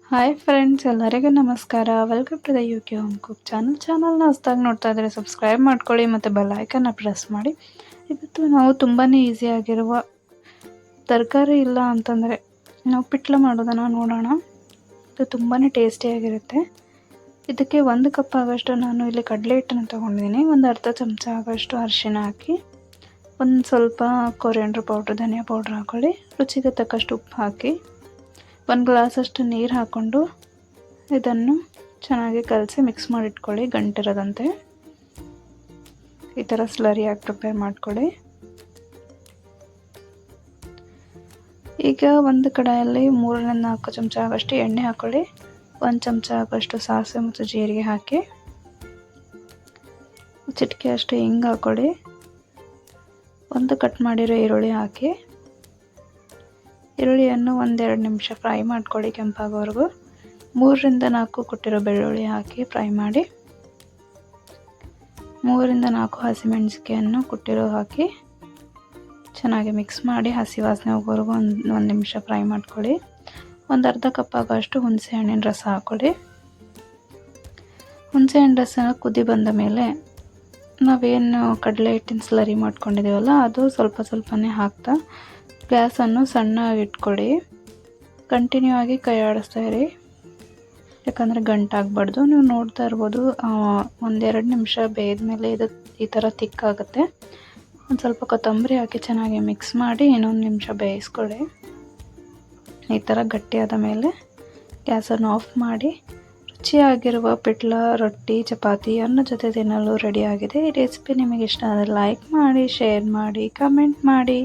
Hi friends, ಎಲ್ಲರಿಗೂ ನಮಸ್ಕಾರ. Welcome to the UK home cook ಚಾನಲ್ನ ಹೊಸದಾಗಿ ನೋಡ್ತಾ ಇದ್ದರೆ ಸಬ್ಸ್ಕ್ರೈಬ್ ಮಾಡ್ಕೊಳ್ಳಿ ಮತ್ತು ಬೆಲ್ ಐಕನ್ನ ಪ್ರೆಸ್ ಮಾಡಿ. ಇವತ್ತು ನಾವು ತುಂಬಾ ಈಸಿಯಾಗಿರುವ ತರಕಾರಿ ಇಲ್ಲ ಅಂತಂದರೆ ನಾವು ಪಿಟ್ಲ ಮಾಡೋದನ್ನು ನೋಡೋಣ. ಇದು ತುಂಬಾ ಟೇಸ್ಟಿಯಾಗಿರುತ್ತೆ. ಇದಕ್ಕೆ 1 ಕಪ್ ಆಗೋಷ್ಟು ನಾನು ಇಲ್ಲಿ ಕಡಲೆ ಹಿಟ್ಟನ್ನು ತೊಗೊಂಡಿದ್ದೀನಿ. ಒಂದು ಅರ್ಧ ಚಮಚ ಆಗೋಷ್ಟು ಅರಿಶಿನ ಹಾಕಿ, ಒಂದು ಸ್ವಲ್ಪ ಕೊರಿಯಾಂಡರ್ ಪೌಡ್ರ್, ಧನಿಯಾ ಪೌಡ್ರ್ ಹಾಕ್ಕೊಳ್ಳಿ. ರುಚಿಗೆ ತಕ್ಕಷ್ಟು ಉಪ್ಪು ಹಾಕಿ 1 ಗ್ಲಾಸಷ್ಟು ನೀರು ಹಾಕ್ಕೊಂಡು ಇದನ್ನು ಚೆನ್ನಾಗಿ ಕಲಸಿ ಮಿಕ್ಸ್ ಮಾಡಿಟ್ಕೊಳ್ಳಿ. ಗಂಟಿರದಂತೆ ಈ ಥರ ಸ್ಲರಿಯಾಗಿ ಪ್ರಿಪೇರ್ ಮಾಡ್ಕೊಳ್ಳಿ. ಈಗ ಒಂದು ಕಡಾಯಲ್ಲಿ 3-4 ಚಮಚ ಆಗೋಷ್ಟು ಎಣ್ಣೆ ಹಾಕ್ಕೊಳ್ಳಿ. 1 ಚಮಚ ಆಗೋಷ್ಟು ಸಾಸಿವೆ ಮತ್ತು ಜೀರಿಗೆ ಹಾಕಿ, ಚಿಟಿಕೆ ಅಷ್ಟು ಹಿಂಗೆ ಹಾಕ್ಕೊಳ್ಳಿ. 1 ಕಟ್ ಮಾಡಿರೋ ಈರುಳ್ಳಿ ಹಾಕಿ, ಈರುಳ್ಳಿಯನ್ನು 1-2 ನಿಮಿಷ ಫ್ರೈ ಮಾಡ್ಕೊಳ್ಳಿ ಕೆಂಪಾಗೋವರೆಗೂ. 3-4 ಕೊಟ್ಟಿರೋ ಬೆಳ್ಳುಳ್ಳಿ ಹಾಕಿ ಫ್ರೈ ಮಾಡಿ. 3-4 ಹಸಿಮೆಣಸಿಗೆಯನ್ನು ಕೊಟ್ಟಿರೋ ಹಾಕಿ ಚೆನ್ನಾಗಿ ಮಿಕ್ಸ್ ಮಾಡಿ ಹಸಿ ವಾಸನೆ ಹೋಗೋವರೆಗೂ ಒಂದು ನಿಮಿಷ ಫ್ರೈ ಮಾಡ್ಕೊಳ್ಳಿ. ಒಂದು ಅರ್ಧ ಕಪ್ ಆಗೋಷ್ಟು ಹುಣಸೆಹಣ್ಣಿನ ರಸ ಹಾಕ್ಕೊಳ್ಳಿ. ಹುಣಸೆಹಣ್ಣು ರಸ ಕುದಿ ಬಂದ ಮೇಲೆ ನಾವೇನು ಕಡಲೆ ಹಿಟ್ಟಿನ ಸ್ಲರಿ ಮಾಡ್ಕೊಂಡಿದ್ದೀವಲ್ಲ ಅದು ಸ್ವಲ್ಪನೇ ಹಾಕ್ತಾ ಗ್ಯಾಸನ್ನು ಸಣ್ಣಗೆ ಇಟ್ಕೊಳ್ಳಿ. ಕಂಟಿನ್ಯೂ ಆಗಿ ಕೈ ಆಡಿಸ್ತಾ ಇರಿ, ಯಾಕಂದರೆ ಗಂಟಾಗಬಾರ್ದು. ನೀವು ನೋಡ್ತಾ ಇರ್ಬೋದು 1-2 ನಿಮಿಷ ಬೇಯ್ದ ಮೇಲೆ ಇದು ಈ ಥರ ತಿಕ್ಕಾಗುತ್ತೆ. ಒಂದು ಸ್ವಲ್ಪ ಕೊತ್ತಂಬರಿ ಹಾಕಿ ಚೆನ್ನಾಗಿ ಮಿಕ್ಸ್ ಮಾಡಿ ಇನ್ನೊಂದು ನಿಮಿಷ ಬೇಯಿಸ್ಕೊಳ್ಳಿ. ಈ ಥರ ಗಟ್ಟಿಯಾದ ಮೇಲೆ ಗ್ಯಾಸನ್ನು ಆಫ್ ಮಾಡಿ ರುಚಿಯಾಗಿರುವ ಪಿಟ್ಲ, ರೊಟ್ಟಿ, ಚಪಾತಿ, ಅನ್ನ ಜೊತೆ ತಿನ್ನಲು ರೆಡಿಯಾಗಿದೆ. ಈ ರೆಸಿಪಿ ನಿಮಗೆ ಇಷ್ಟ ಆದರೆ ಲೈಕ್ ಮಾಡಿ, ಶೇರ್ ಮಾಡಿ, ಕಮೆಂಟ್ ಮಾಡಿ.